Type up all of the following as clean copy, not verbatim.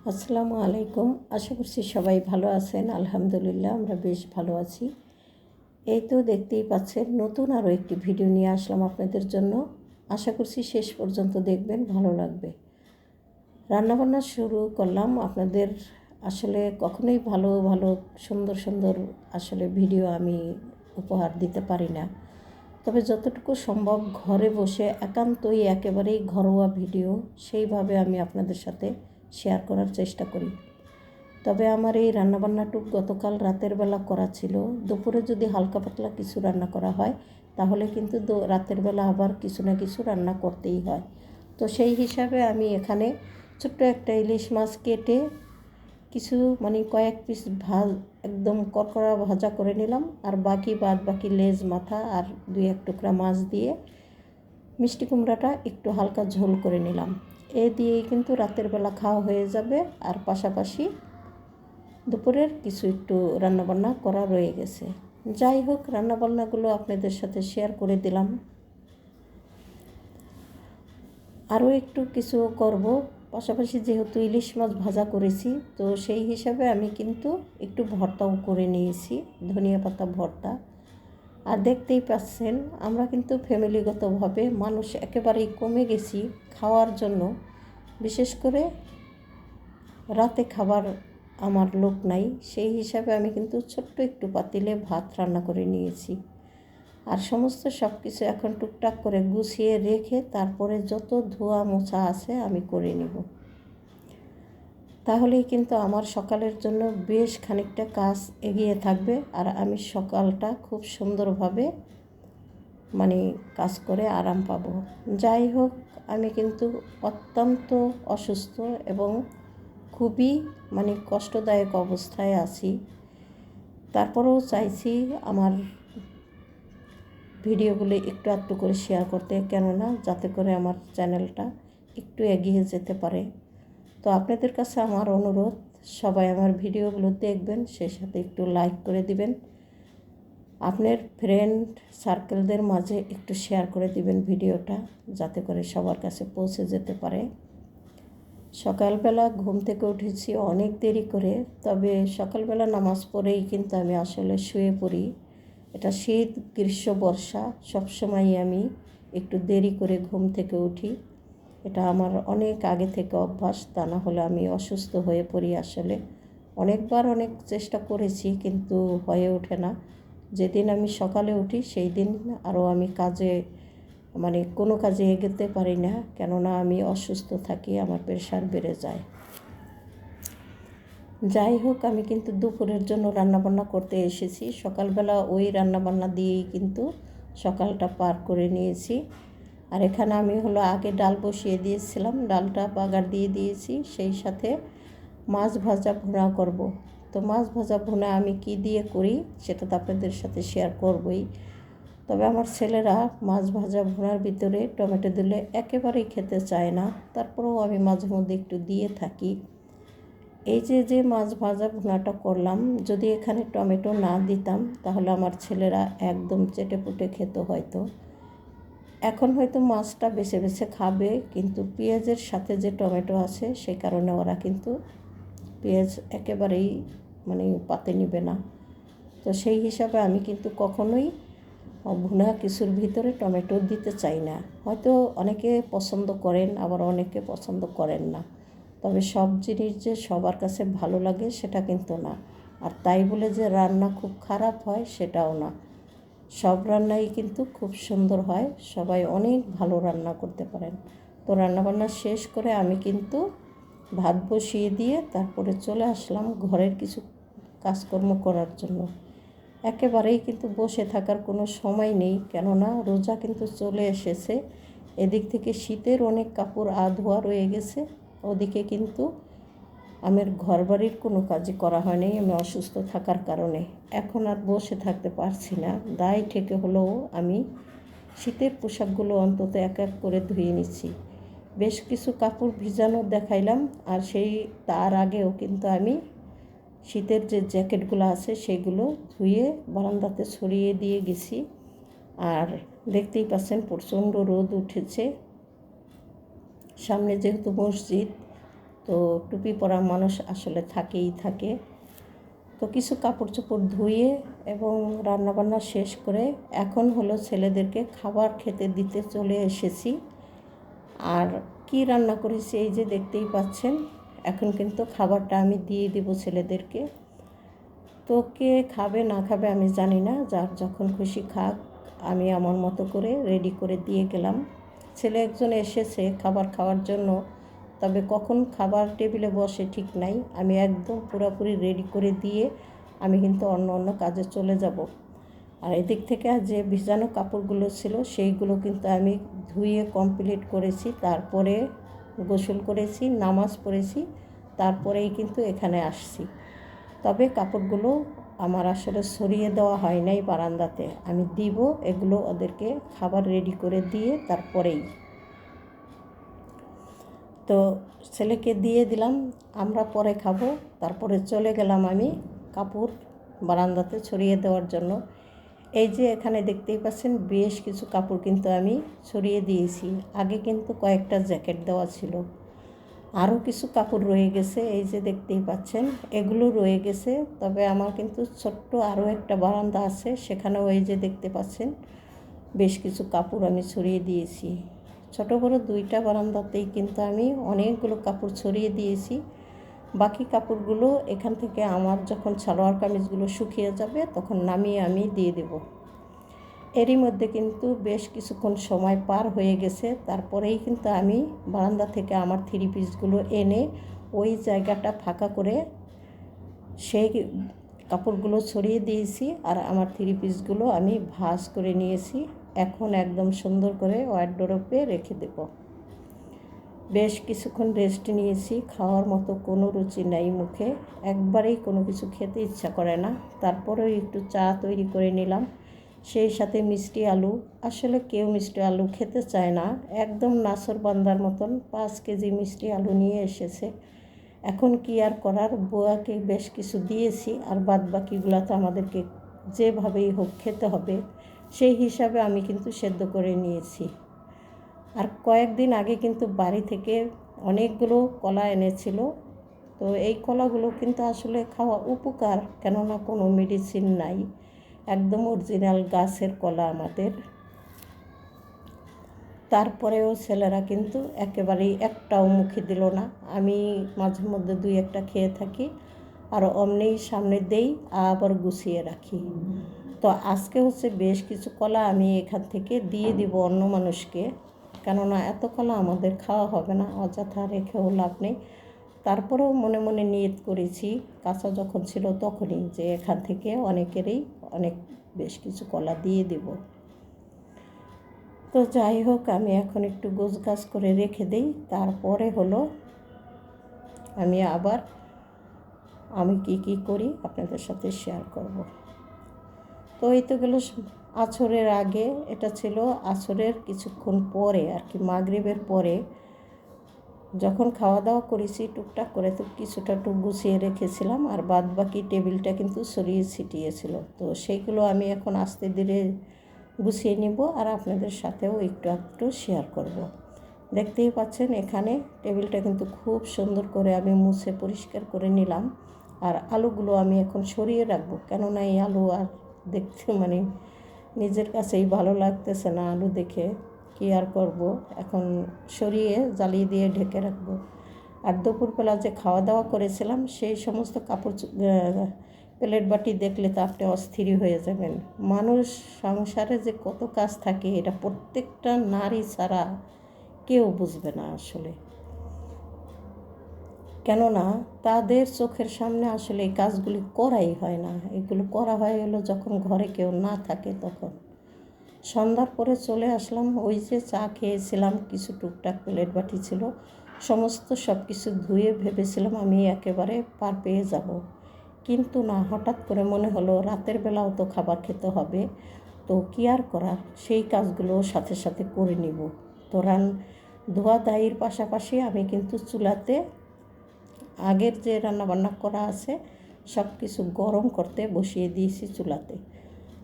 আসসালামু আলাইকুম। আশা করছি সবাই ভালো আছেন। আলহামদুলিল্লাহ আমরা বেশ ভালো আছি। এই তো দেখতেই পাচ্ছেন নতুন আরও একটি ভিডিও নিয়ে আসলাম আপনাদের জন্য। আশা করছি শেষ পর্যন্ত দেখবেন, ভালো লাগবে। রান্নাবান্না শুরু করলাম। আপনাদের আসলে কখনোই ভালো ভালো সুন্দর সুন্দর আসলে ভিডিও আমি উপহার দিতে পারি না, তবে যতটুকু সম্ভব ঘরে বসে একান্তই একেবারেই ঘরোয়া ভিডিও সেইভাবে আমি আপনাদের সাথে শেয়ার করার চেষ্টা করি। তবে আমার এই রান্নাবান্নাটুক গতকাল রাতের বেলা করা ছিল। দুপুরে যদি হালকা পাতলা কিছু রান্না করা হয় তাহলে কিন্তু রাতের বেলা আবার কিছু না কিছু রান্না করতেই হয়। তো সেই হিসাবে আমি এখানে ছোট্ট একটা ইলিশ মাছ কেটে কিছু কয়েক পিস একদম করকরা ভাজা করে নিলাম, আর বাকি লেজ মাথা আর 2-1 টুকরা মাছ দিয়ে মিষ্টি কুমড়াটা একটু হালকা ঝোল করে নিলাম। দিয়েই কিন্তু রাতের বেলা খাওয়া হয়ে যাবে, আর পাশাপাশি দুপুরের কিছু একটু রান্নাবান্না করা রয়ে গেছে। যাই হোক, রান্নাবান্নাগুলো আপনাদের সাথে শেয়ার করে দিলাম। আরও একটু কিছু করব, পাশাপাশি যেহেতু ইলিশ মাছ ভাজা করেছি তো সেই হিসাবে আমি কিন্তু একটু ভর্তাও করে নিয়েছি, ধনিয়া পাতা ভর্তা। আর দেখতেই পাচ্ছেন আমরা কিন্তু ফ্যামিলিগতভাবে মানুষ একেবারেই কমে গেছি খাওয়ার জন্য। বিশেষ করে রাতে খাবার আমার লোক নাই, সেই হিসাবে আমি কিন্তু ছোট্ট একটু পাতিলে ভাত রান্না করে নিয়েছি। আর সমস্ত সব কিছু এখন টুকটাক করে গুছিয়ে রেখে তারপরে যত ধোয়া মোছা আছে আমি করে নেব। তাহলেই কিন্তু আমার সকালের জন্য বেশ খানিকটা কাজ এগিয়ে থাকবে, আর আমি সকালটা খুব সুন্দরভাবে কাজ করে আরাম পাবো। যাই হোক, আমি কিন্তু অত্যন্ত অসুস্থ এবং খুবই কষ্টদায়ক অবস্থায় আছি। তারপরেও চাইছি আমার ভিডিওগুলো একটু আধটু করে শেয়ার করতে, কেননা যাতে করে আমার চ্যানেলটা একটু এগিয়ে যেতে পারে। তো আপনাদের কাছে আমার অনুরোধ, সবাই আমার ভিডিওগুলো দেখবেন, সেই সাথে একটু লাইক করে দিবেন, আপনার ফ্রেন্ড সার্কেলদের মাঝে একটু শেয়ার করে দিবেন ভিডিওটা, যাতে করে সবার কাছে পৌঁছে যেতে পারে। সকালবেলা ঘুম থেকে উঠেছি অনেক দেরি করে, তবে সকালবেলা নামাজ পড়েই কিন্তু আমি আসলে শুয়ে পড়ি। এটা শীত, গ্রীষ্ম, বর্ষা সবসময়ই আমি একটু দেরি করে ঘুম থেকে উঠি। এটা আমার অনেক আগে থেকে অভ্যাস, তা না হলে আমি অসুস্থ হয়ে পড়ি। আসলে অনেকবার অনেক চেষ্টা করেছি কিন্তু হয়ে ওঠে না। যেদিন আমি সকালে উঠি সেই দিন আরও আমি কোনো কাজে এগোতে পারি না, কেননা আমি অসুস্থ থাকি, আমার প্রেশার বেড়ে যায়। যাই হোক, আমি কিন্তু দুপুরের জন্য রান্নাবান্না করতে এসেছি। সকালবেলা ওই রান্নাবান্না দিয়েই কিন্তু সকালটা পার করে নিয়েছি। আর এখানে আমি আগে ডাল বসিয়ে দিয়েছিলাম, ডালটা বাগার দিয়ে দিয়েছি, সেই সাথে মাছ ভাজা ভুনা করব। তো মাছ ভাজা ভুনা আমি কি দিয়ে করি সেটা তো আপনাদের সাথে শেয়ার করবই। তবে আমার ছেলেরা মাছ ভাজা ভুনার ভিতরে টমেটো দিলে একেবারেই খেতে চায় না, তারপরেও আমি মাঝে মধ্যে একটু দিয়ে থাকি। এই যে মাছ ভাজা ভুনাটা করলাম, যদি এখানে টমেটো না দিতাম তাহলে আমার ছেলেরা একদম চেটেপুটে খেত হয়তো। এখন হয়তো মাছটা বেছে বেছে খাবে, কিন্তু পেঁয়াজের সাথে যে টমেটো আছে সেই কারণে ওরা কিন্তু পেঁয়াজ একেবারেই পাতে নিবে না। তো সেই হিসাবে আমি কিন্তু কখনোই ভুনা কিছুর ভিতরে টমেটো দিতে চাই না। হয়তো অনেকে পছন্দ করেন, আবার অনেকে পছন্দ করেন না। তবে সব জিনিস যে সবার কাছে ভালো লাগে সেটা কিন্তু না, আর তাই বলে যে রান্না খুব খারাপ হয় সেটাও না। সব রান্নাই কিন্তু খুব সুন্দর হয়, সবাই অনেক ভালো রান্না করতে পারেন। তো রান্নাবান্না শেষ করে আমি কিন্তু ভাত বসিয়ে দিয়ে তারপরে চলে আসলাম ঘরের কিছু কাজকর্ম করার জন্য। একেবারেই কিন্তু বসে থাকার কোনো সময় নেই, কেননা রোজা কিন্তু চলে এসেছে। এদিক থেকে শীতের অনেক কাপড় ধোয়া রয়ে গেছে, ওদিকে কিন্তু আমার ঘরবাড়ির কোনো কাজই করা হয়নি আমি অসুস্থ থাকার কারণে। এখন আর বসে থাকতে পারছি না, দায় ঠেকে হলেও আমি শীতের পোশাকগুলো অন্তত এক এক করে ধুয়ে নিচ্ছি। বেশ কিছু কাপড় ভিজানো দেখাইলাম, আর তার আগেও কিন্তু আমি শীতের যে জ্যাকেটগুলো আছে সেগুলো ধুয়ে বারান্দাতে ছড়িয়ে দিয়ে গেছি। আর দেখতেই পাচ্ছেন প্রচণ্ড রোদ উঠেছে, সামনে যেহেতু মসজিদ তো টুপি পরা মানুষ আসলে থাকেই থাকে। তো কিছু কাপড় চোপড় ধুয়ে এবং রান্নাবান্না শেষ করে এখন হলো ছেলেদেরকে খাবার খেতে দিতে চলে এসেছি। আর কি রান্না করেছি এই যে দেখতেই পাচ্ছেন। এখন কিন্তু খাবারটা আমি দিয়ে দেব ছেলেদেরকে। তো কে খাবে না খাবে আমি জানি না, যার যখন খুশি খাক। আমি আমার মতো করে রেডি করে দিয়ে গেলাম। ছেলে একজন এসেছে খাবার খাওয়ার জন্য, তবে কখন খাবার টেবিলে বসে ঠিক নাই। আমি একদম পুরোপুরি রেডি করে দিয়ে আমি কিন্তু অন্য কাজে চলে যাব। আর এদিক থেকে যে ভিজানো কাপড়গুলো ছিল সেইগুলো কিন্তু আমি ধুয়ে কমপ্লিট করেছি, তারপরে গোসল করেছি, নামাজ পড়েছি, তারপরেই কিন্তু এখানে আসছি। তবে কাপড়গুলো আমার আসলে সরিয়ে দেওয়া হয় নাই বারান্দাতে, আমি দিব এগুলো ওদেরকে খাবার রেডি করে দিয়ে তারপরেই। তো ছেলেকে দিয়ে দিলাম, আমরা পরে খাবো। তারপরে চলে গেলাম আমি কাপড় বারান্দাতে ছড়িয়ে দেওয়ার জন্য। এই যে এখানে দেখতেই পাচ্ছেন বেশ কিছু কাপড় কিন্তু আমি ছড়িয়ে দিয়েছি। আগে কিন্তু কয়েকটা জ্যাকেট দেওয়া ছিল, আরও কিছু কাপড় রয়ে গেছে, এই যে দেখতেই পাচ্ছেন এগুলো রয়ে গেছে। তবে আমার কিন্তু ছোট্ট আরও একটা বারান্দা আছে, সেখানেও এই যে দেখতে পাচ্ছেন বেশ কিছু কাপড় আমি ছড়িয়ে দিয়েছি। ছোট বড় দুইটা বারান্দাতেই কিন্তু আমি অনেকগুলো কাপড় ছড়িয়ে দিয়েছি। বাকি কাপড়গুলো এখান থেকে আমার যখন সালোয়ার কামিজগুলো শুকিয়ে যাবে তখন নামিয়ে আমি দিয়ে দেব। এরই মধ্যে কিন্তু বেশ কিছুক্ষণ সময় পার হয়ে গেছে, তারপরেই কিন্তু আমি বারান্দা থেকে আমার থ্রি পিসগুলো এনে ওই জায়গাটা ফাঁকা করে সেই কাপড়গুলো ছড়িয়ে দিয়েছি। আর আমার থ্রি পিসগুলো আমি ভাঁজ করে নিয়েছি, এখন একদম সুন্দর করে ওয়ারড্রোবে রেখে দেব। বেশ কিছুক্ষণ রেস্ট নিয়েছি, খাওয়ার মতো কোনো রুচি নাই মুখে, একবারেই কোনো কিছু খেতে ইচ্ছা করে না। তারপরেও একটু চা তৈরি করে নিলাম, সেই সাথে মিষ্টি আলু। আসলে কেউ মিষ্টি আলু খেতে চায় না, একদম নাছর বান্দার মতন 5 কেজি মিষ্টি আলু নিয়ে এসেছে। এখন কি আর করার, বুয়াকে বেশ কিছু দিয়েছি, আর বাদ বাকিগুলো তো আমাদেরকে যেভাবেই হোক খেতে হবে, সেই হিসাবে আমি কিন্তু সেদ্ধ করে নিয়েছি। আর কয়েকদিন আগে কিন্তু বাড়ি থেকে অনেকগুলো কলা এনেছিল। তো এই কলাগুলো কিন্তু আসলে খাওয়া উপকার, কেননা কোনো মেডিসিন নাই, একদম অরিজিনাল গাছের কলা আমাদের। তারপরেও ছেলেরা কিন্তু একেবারেই একটাও মুখে দিল না। আমি মাঝে মধ্যে 2-1টা খেয়ে থাকি, আর অমনেই সামনে দেই, আবার গুছিয়ে রাখি। তো আজকে হচ্ছে বেশ কিছু কলা আমি এখান থেকে দিয়ে দিব অন্য মানুষকে, কেননা এত কলা আমাদের খাওয়া হবে না, অযথা রেখেও লাভ নেই। তারপরেও মনে মনে নিয়ত করেছি কাঁচা যখন ছিল তখনই, যে এখান থেকে অনেকেরই বেশ কিছু কলা দিয়ে দেব। তো যাই হোক, আমি এখন একটু গোছগাছ করে রেখে দিই, তারপরে হলো আমি কি করি আপনাদের সাথে শেয়ার করব। তো এই তো গেল আছরের আগে, এটা ছিল আছরের কিছুক্ষণ পরে আর কি, মাগরিবের পরে যখন খাওয়া দাওয়া করেছি টুকটাক করে তো কিছুটা গুছিয়ে রেখেছিলাম, আর বাদ বাকি টেবিলটা কিন্তু ছড়িয়ে ছিটিয়েছিল। তো সেইগুলো আমি এখন আস্তে ধীরে গুছিয়ে নিব, আর আপনাদের সাথেও একটু শেয়ার করব। দেখতেই পাচ্ছেন এখানে টেবিলটা কিন্তু খুব সুন্দর করে আমি মুছে পরিষ্কার করে নিলাম। আর আলুগুলো আমি এখন সরিয়ে রাখবো, কেননা এই আলু আর দেখতে নিজের কাছেই ভালো লাগতেছে না আলু দেখে, কি আর করব, এখন সরিয়ে জ্বালিয়ে দিয়ে ঢেকে রাখবো। আর দুপুরবেলা যে খাওয়া দাওয়া করেছিলাম সেই সমস্ত কাপড় প্লেট বাটি দেখলে তো আপনি অস্থির হয়ে যাবেন। মানুষ সংসারে যে কত কাজ থাকে এটা প্রত্যেকটা নারী ছাড়া কেউ বুঝবে না আসলে, কেননা তাদের চোখের সামনে আসলে এই কাজগুলি করাই হয় না। এগুলো করা হয় হলো যখন ঘরে কেউ না থাকে তখন। সন্ধ্যার পরে চলে আসলাম, ওই যে চা খেয়েছিলাম, কিছু টুকটাক প্লেট বাটি ছিল, সমস্ত সব কিছু ধুয়ে ভেবেছিলাম আমি একেবারে পার পেয়ে যাব, কিন্তু না, হঠাৎ করে মনে হলো রাতের বেলাও তো খাবার খেতে হবে, তো কি আর করার, সেই কাজগুলো সাথে সাথে করে নিব। তো ধোয়া দাইয়ের পাশাপাশি আমি কিন্তু চুলাতে আগের যে রান্নাবান্না করা আছে সব কিছু গরম করতে বসিয়ে দিয়েছি চুলাতে।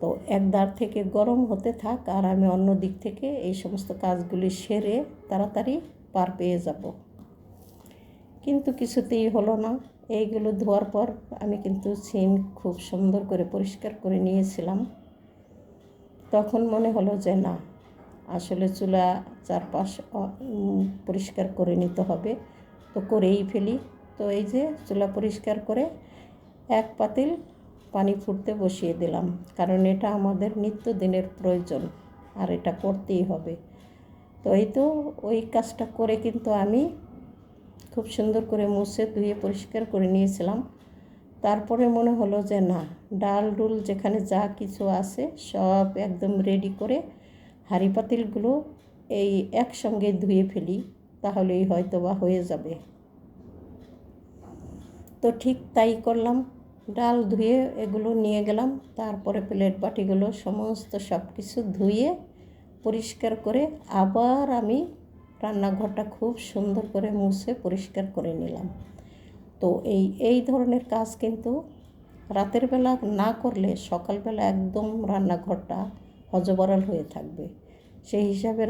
তো এক ধার থেকে গরম হতে থাক, আর আমি অন্য দিক থেকে এই সমস্ত কাজগুলি সেরে তাড়াতাড়ি পার পেয়ে যাব। কিন্তু কিছুতেই হলো না। এইগুলো ধোয়ার পর আমি কিন্তু সিম খুব সুন্দর করে পরিষ্কার করে নিয়েছিলাম। তখন মনে হলো যে না, আসলে চুলা চারপাশ পরিষ্কার করে নিতে হবে, তো করেই ফেলি। তো এই যে চুলা পরিষ্কার করে এক পাতিল পানি ফুটতে বসিয়ে দিলাম, কারণ এটা আমাদের নিত্যদিনের প্রয়োজন আর এটা করতেই হবে। তো এই তো ওই কাজটা করে কিন্তু আমি খুব সুন্দর করে মুছে ধুয়ে পরিষ্কার করে নিয়েছিলাম। তারপরে মনে হলো যে না, ডাল ডুল যেখানে যা কিছু আছে সব একদম রেডি করে হাঁড়ি পাতিলগুলো এই একসঙ্গে ধুয়ে ফেলি, তাহলেই হয়তো বা হয়ে যাবে। তো ঠিক তাই করলাম, ডাল ধুয়ে এগুলো নিয়ে গেলাম। তারপরে প্লেট বাটিগুলো সমস্ত সব কিছু ধুয়ে পরিষ্কার করে আবার আমি রান্নাঘরটা খুব সুন্দর করে মুছে পরিষ্কার করে নিলাম। তো এই ধরনের কাজ কিন্তু রাতের বেলা না করলে সকালবেলা একদম রান্নাঘরটা হজবরল হয়ে থাকবে। সেই হিসাবে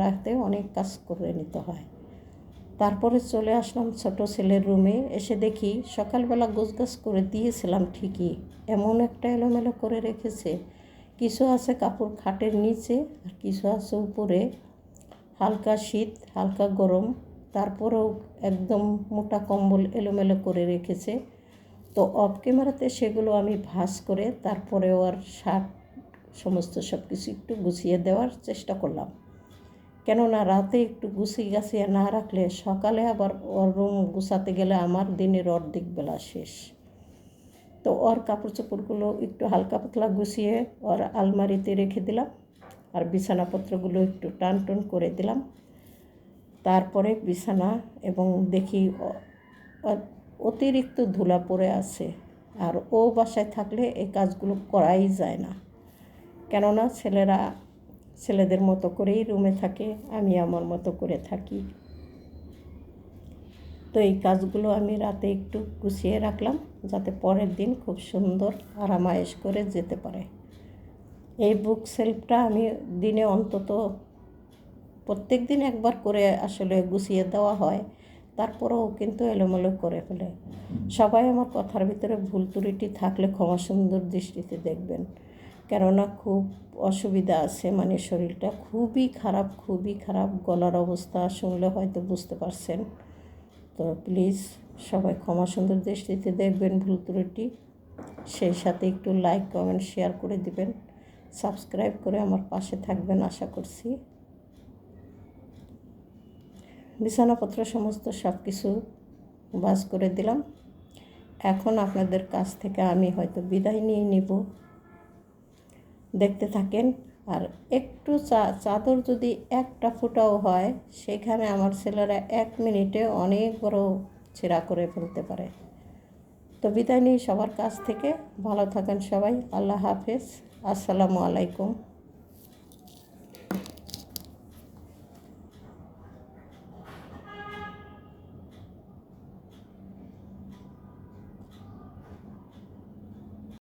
রাতে অনেক কাজ করে নিতে হয়। তারপরে চলে আসলাম ছোট ছেলের রুমে। এসে দেখি সকালবেলা গোছগাছ করে দিয়েছিলাম ঠিকই, এমন একটা এলোমেলো করে রেখেছে। কিছু আছে কাপড় খাটের নিচে, আর কিছু আছে উপরে। হালকা শীত হালকা গরম, তারপরেও একদম মোটা কম্বল এলোমেলো করে রেখেছে। তো অফ ক্যামেরাতে সেগুলো আমি ভাঁজ করে তারপরে ওর শার্ট সমস্ত সব কিছু একটু গুছিয়ে দেওয়ার চেষ্টা করলাম। কেননা রাতে একটু গুছিয়ে গাছিয়ে না রাখলে সকালে আবার ওর রুম গুছাতে গেলে আমার দিনের অর্ধেক বেলা শেষ। তো ওর কাপড় চোপড়গুলো একটু হালকা পাতলা গুছিয়ে ওর আলমারিতে রেখে দিলাম, আর বিছানাপত্রগুলো একটু টান টান করে দিলাম। তারপরে বিছানা এবং দেখি অতিরিক্ত ধুলা পড়ে আছে, আর ও বাসায় থাকলে এই কাজগুলো করাই যায় না। কেননা ছেলেদের মতো করেই রুমে থাকে, আমি আমার মতো করে থাকি। তো এই কাজগুলো আমি রাতে একটু গুছিয়ে রাখলাম, যাতে পরের দিন খুব সুন্দর আরামায়েশ করে যেতে পারে। এই বুক শেলফটা আমি দিনে অন্তত প্রত্যেক দিন একবার করে আসলে গুছিয়ে দেওয়া হয়, তারপরেও কিন্তু এলোমেলো করে ফেলে। সবাই আমার কথার ভিতরে ভুল ত্রুটি থাকলে ক্ষমা সুন্দর দৃষ্টিতে দেখবেন, কেননা খুব অসুবিধা আছে, মানে শরীরটা খুবই খারাপ। গলার অবস্থা শুনলে হয়তো বুঝতে পারছেন। তো প্লিজ সবাই ক্ষমা সুন্দর দৃষ্টিতে দেখবেন ভুল ত্রুটি। সেই সাথে একটু লাইক কমেন্ট শেয়ার করে দিবেন, সাবস্ক্রাইব করে আমার পাশে থাকবেন আশা করছি। বিছানাপত্র সমস্ত সব কিছু বাস করে দিলাম। এখন আপনাদের কাছ থেকে আমি হয়তো বিদায় নিয়ে নিব, দেখতে থাকেন। আর একটু চাদর যদি একটা ফুটাও হয়, সেখানে আমার ছেলেরা 1 মিনিটে অনেক বড় ছেঁড়া করে ফেলতে পারে। তো বিদায় নিই সবার কাছ থেকে। ভালো থাকেন সবাই। আল্লাহ হাফেজ। আসসালামু আলাইকুম।